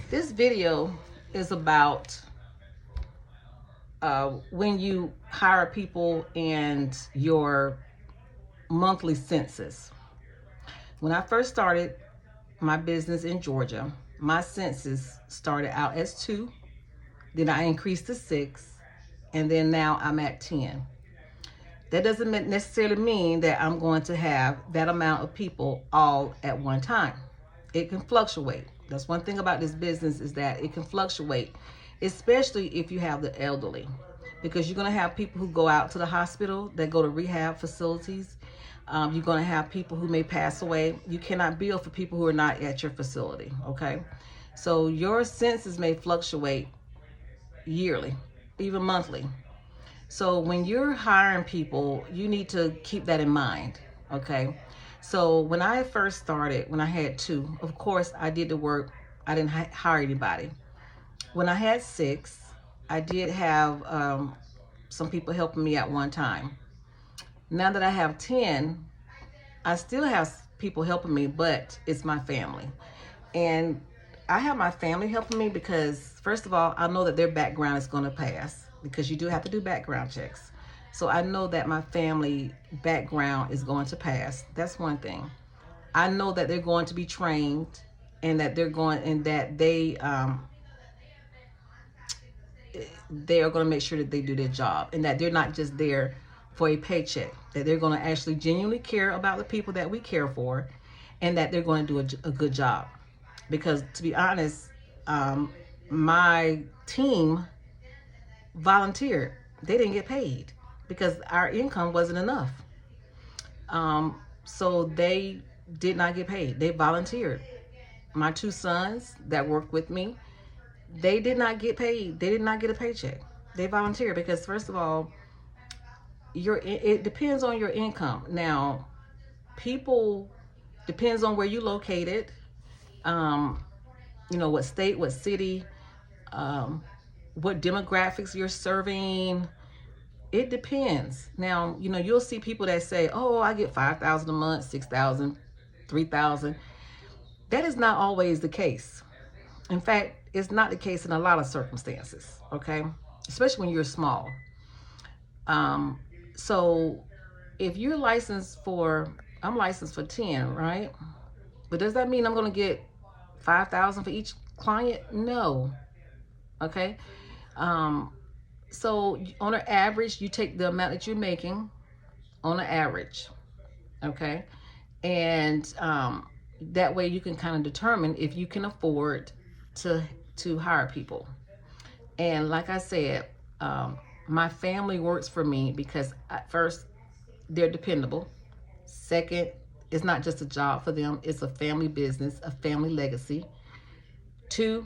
This video is about when you hire people and your monthly census. When I first started my business in Georgia, my census started out as 2, then I increased to 6, and then now I'm at 10. That doesn't necessarily mean that I'm going to have that amount of people all at one time. It can fluctuate. That's one thing about this business, is that it can fluctuate, especially if you have the elderly, because you're going to have people who go out to the hospital, that go to rehab facilities. You're going to have people who may pass away. You cannot bill for people who are not at your facility, okay? So your census may fluctuate yearly, even monthly. So when you're hiring people, you need to keep that in mind, okay? So when I first started, when I had 2, of course, I did the work. I didn't hire anybody. When I had 6, I did have some people helping me at one time. Now that I have 10, I still have people helping me, but it's my family. And I have my family helping me because, first of all, I know that their background is going to pass, because you do have to do background checks. So I know that my family background is going to pass. That's one thing. I know that they're going to be trained, and that they are going to make sure that they do their job, and that they're not just there for a paycheck, that they're going to actually genuinely care about the people that we care for, and that they're going to do a good job. Because to be honest, my team volunteered. They didn't get paid because our income wasn't enough. So they did not get paid. They volunteered. My 2 sons that worked with me, they did not get paid. They did not get a paycheck. They volunteered because, first of all, it depends on your income. Now, people, depends on where you located, what state, what city, what demographics you're serving. It depends. Now, you'll see people that say, "Oh, I get 5,000 a month, 6,000, 3,000." That is not always the case. In fact, it's not the case in a lot of circumstances, okay? Especially when you're small. So if you're I'm licensed for 10, right? But does that mean I'm going to get 5,000 for each client? No. Okay. So on an average, you take the amount that you're making on an average. Okay. And that way you can kind of determine if you can afford to hire people. And like I said, my family works for me because, at first, they're dependable. Second, it's not just a job for them, it's a family business, a family legacy. 2,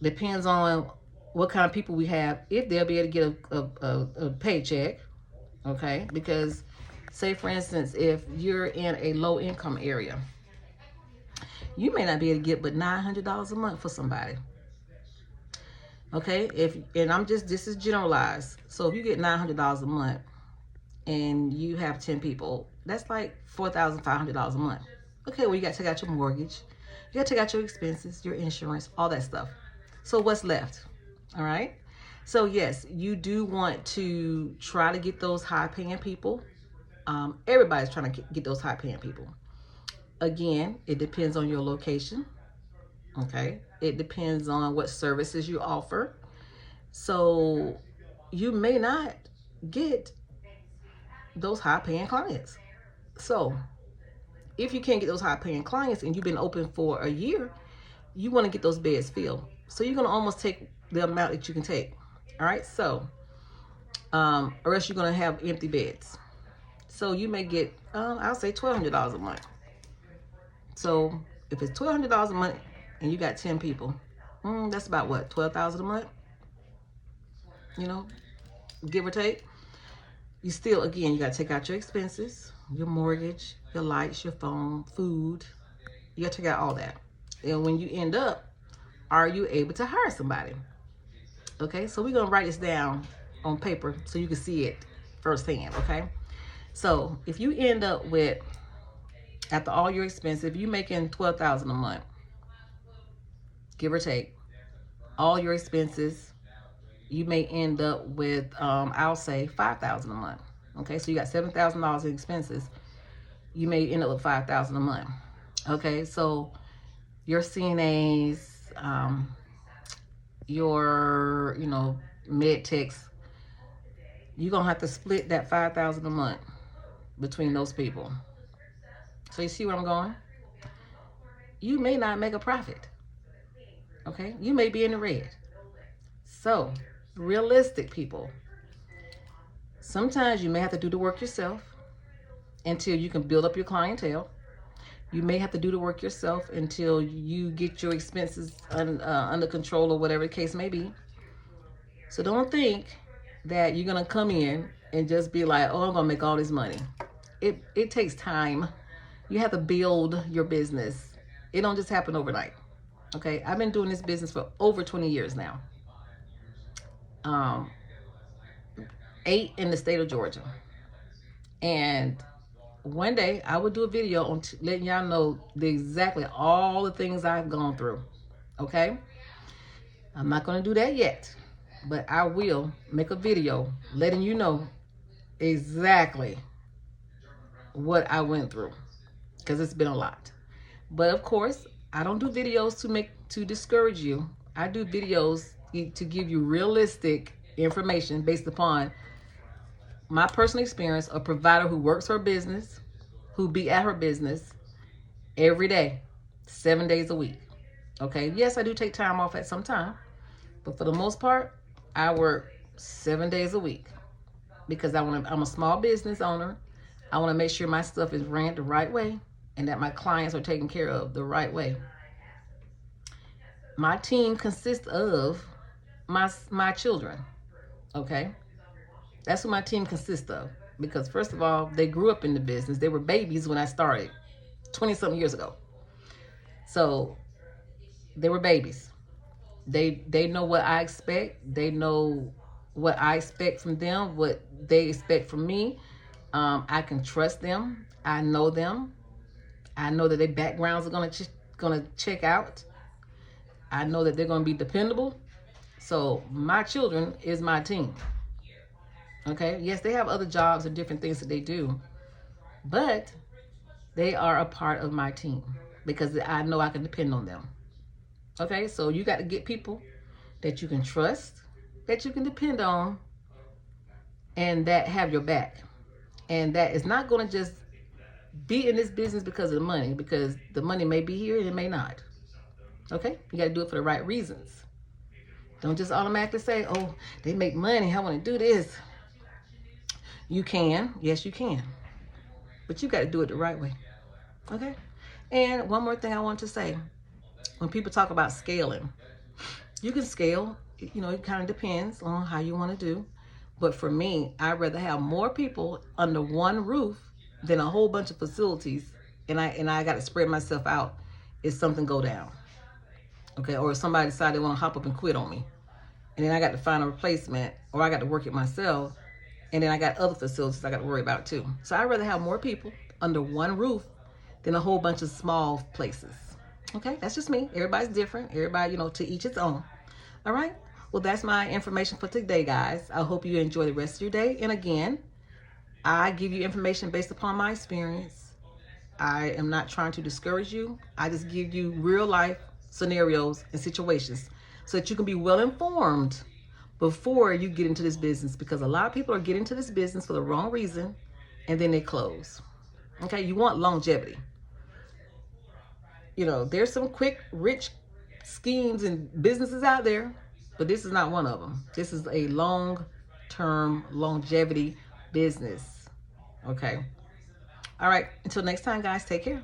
depends on what kind of people we have, if they'll be able to get a paycheck, okay? Because, say for instance, if you're in a low income area, you may not be able to get but $900 a month for somebody. Okay, this is generalized. So if you get $900 a month and you have 10 people, that's like $4,500 a month. Okay, well, you got to take out your mortgage, you got to take out your expenses, your insurance, all that stuff. So what's left? All right. So yes, you do want to try to get those high paying people. Everybody's trying to get those high paying people. Again, it depends on your location. Okay, it depends on what services you offer. So you may not get those high paying clients. So if you can't get those high paying clients and you've been open for a year, you want to get those beds filled. So you're going to almost take the amount that you can take. All right. So, or else you're going to have empty beds. So you may get, I'll say $1,200 a month. So if it's $1,200 a month and you got 10 people, that's about what, $12,000 a month? Give or take. You still, again, you got to take out your expenses, your mortgage, your lights, your phone, food. You got to take out all that. And when you end up, are you able to hire somebody? Okay, so we're going to write this down on paper so you can see it firsthand, okay? So if you end up with, after all your expenses, if you're making $12,000 a month, give or take, all your expenses, you may end up with, I'll say $5,000 a month. Okay, so you got $7,000 in expenses. You may end up with $5,000 a month. Okay, so your CNAs, your, med techs, you're gonna have to split that $5,000 a month between those people. So you see where I'm going? You may not make a profit. Okay, you may be in the red. So, realistic people, sometimes you may have to do the work yourself until you can build up your clientele. You may have to do the work yourself until you get your expenses under control, or whatever the case may be. So don't think that you're going to come in and just be like, oh, I'm going to make all this money. It takes time. You have to build your business. It don't just happen overnight. Okay, I've been doing this business for over 20 years now. 8 in the state of Georgia. And one day I would do a video on letting y'all know exactly all the things I've gone through. Okay, I'm not going to do that yet, but I will make a video letting you know exactly what I went through, because it's been a lot. But of course, I don't do videos to discourage you. I do videos to give you realistic information based upon my personal experience, a provider who works her business, who be at her business every day, 7 days a week. Okay, yes, I do take time off at some time, but for the most part, I work 7 days a week because I'm a small business owner. I want to make sure my stuff is ran the right way and that my clients are taken care of the right way. My team consists of my children. Okay, that's who my team consists of, because first of all, they grew up in the business. They were babies when I started 20-something years ago. So they were babies. They know what I expect. They know what I expect from them, what they expect from me. I can trust them. I know them. I know that their backgrounds are gonna check out. I know that they're gonna be dependable. So my children is my team. Okay, yes, they have other jobs and different things that they do, but they are a part of my team because I know I can depend on them. Okay, so you got to get people that you can trust, that you can depend on, and that have your back. And that is not going to just be in this business because of the money, because the money may be here and it may not. Okay, you got to do it for the right reasons. Don't just automatically say, oh, they make money, I want to do this. You can, yes, you can, but you got to do it the right way. Okay, and one more thing I want to say. When people talk about scaling, you can scale, it kind of depends on how you want to do. But for me, I'd rather have more people under one roof than a whole bunch of facilities, and I got to spread myself out if something go down. Okay, or if somebody decide they want to hop up and quit on me, and then I got to find a replacement, or I got to work it myself, and then I got other facilities I got to worry about too. So I'd rather have more people under one roof than a whole bunch of small places. Okay, that's just me. Everybody's different. Everybody, to each its own. All right. Well, that's my information for today, guys. I hope you enjoy the rest of your day. And again, I give you information based upon my experience. I am not trying to discourage you. I just give you real life scenarios and situations so that you can be well informed before you get into this business, because a lot of people are getting into this business for the wrong reason and then they close. Okay, you want longevity. There's some quick, rich schemes and businesses out there, but this is not one of them. This is a long-term longevity business. Okay. All right. Until next time, guys, take care.